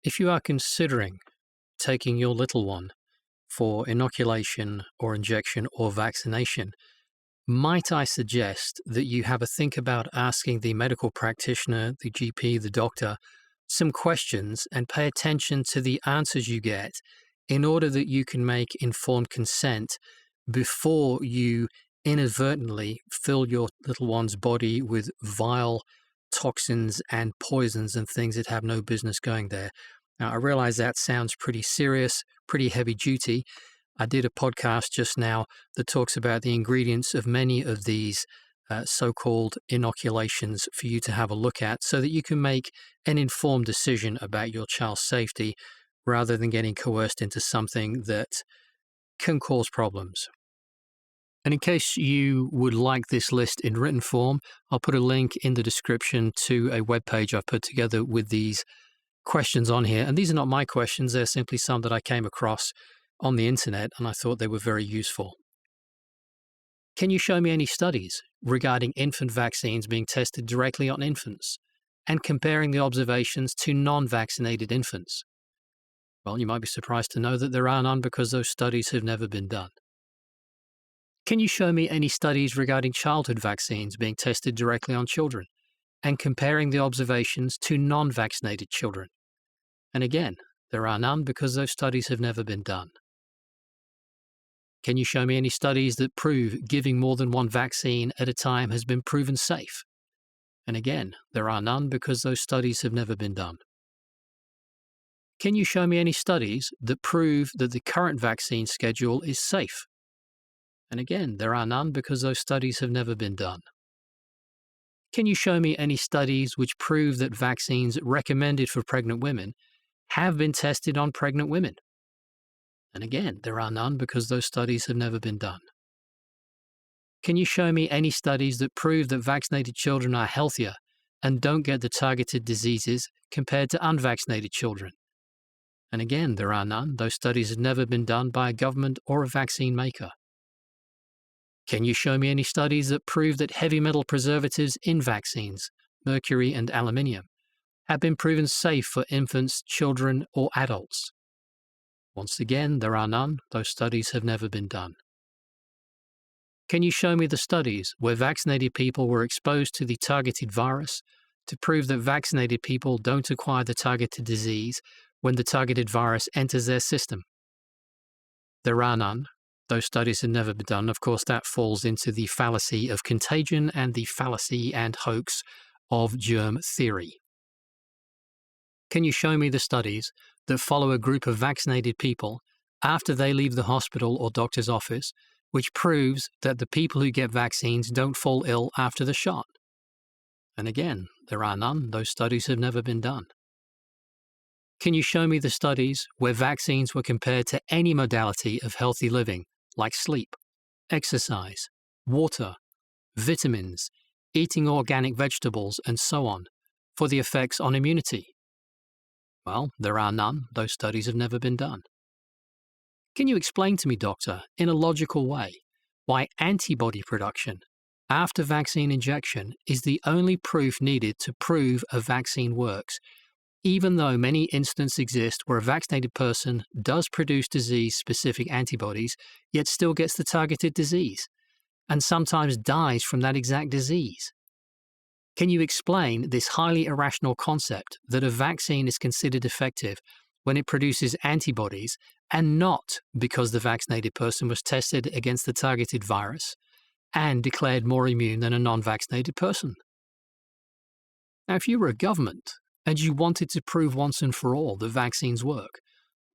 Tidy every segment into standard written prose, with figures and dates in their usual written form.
If you are considering taking your little one for inoculation or injection or vaccination, might I suggest that you have a think about asking the medical practitioner, the GP, the doctor, some questions and pay attention to the answers you get in order that you can make informed consent before you inadvertently fill your little one's body with vile toxins and poisons and things that have no business going there. Now, I realize that sounds pretty serious, pretty heavy duty. I did a podcast just now that talks about the ingredients of many of these so-called inoculations for you to have a look at so that you can make an informed decision about your child's safety rather than getting coerced into something that can cause problems. And in case you would like this list in written form, I'll put a link in the description to a webpage I've put together with these questions on here. And these are not my questions, they're simply some that I came across on the internet and I thought they were very useful. Can you show me any studies regarding infant vaccines being tested directly on infants and comparing the observations to non-vaccinated infants? Well, you might be surprised to know that there are none because those studies have never been done. Can you show me any studies regarding childhood vaccines being tested directly on children and comparing the observations to non-vaccinated children? And again, there are none because those studies have never been done. Can you show me any studies that prove giving more than one vaccine at a time has been proven safe? And again, there are none because those studies have never been done. Can you show me any studies that prove that the current vaccine schedule is safe? And again, there are none because those studies have never been done. Can you show me any studies which prove that vaccines recommended for pregnant women have been tested on pregnant women? And again, there are none because those studies have never been done. Can you show me any studies that prove that vaccinated children are healthier and don't get the targeted diseases compared to unvaccinated children? And again, there are none. Those studies have never been done by a government or a vaccine maker. Can you show me any studies that prove that heavy metal preservatives in vaccines, mercury and aluminium, have been proven safe for infants, children, or adults? Once again, there are none. Those studies have never been done. Can you show me the studies where vaccinated people were exposed to the targeted virus to prove that vaccinated people don't acquire the targeted disease when the targeted virus enters their system? There are none. Those studies have never been done. Of course, that falls into the fallacy of contagion and the fallacy and hoax of germ theory. Can you show me the studies that follow a group of vaccinated people after they leave the hospital or doctor's office, which proves that the people who get vaccines don't fall ill after the shot? And again, there are none. Those studies have never been done. Can you show me the studies where vaccines were compared to any modality of healthy living, like sleep, exercise, water, vitamins, eating organic vegetables, and so on, for the effects on immunity? Well, there are none. Those studies have never been done. Can you explain to me, doctor, in a logical way, why antibody production after vaccine injection is the only proof needed to prove a vaccine works, even though many instances exist where a vaccinated person does produce disease-specific antibodies, yet still gets the targeted disease, and sometimes dies from that exact disease? Can you explain this highly irrational concept that a vaccine is considered effective when it produces antibodies and not because the vaccinated person was tested against the targeted virus and declared more immune than a non-vaccinated person? Now, if you were a government and you wanted to prove once and for all that vaccines work,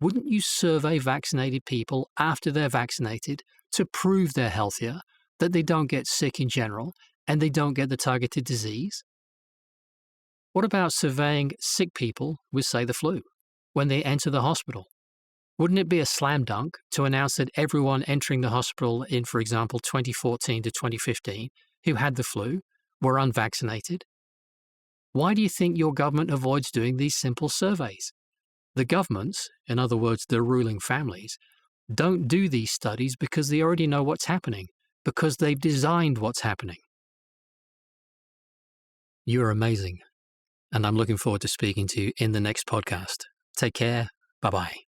wouldn't you survey vaccinated people after they're vaccinated to prove they're healthier, that they don't get sick in general, and they don't get the targeted disease? What about surveying sick people with, say, the flu when they enter the hospital? Wouldn't it be a slam dunk to announce that everyone entering the hospital in, for example, 2014 to 2015 who had the flu were unvaccinated? Why do you think your government avoids doing these simple surveys? The governments, in other words, the ruling families, don't do these studies because they already know what's happening, because they've designed what's happening. You're amazing, and I'm looking forward to speaking to you in the next podcast. Take care. Bye bye.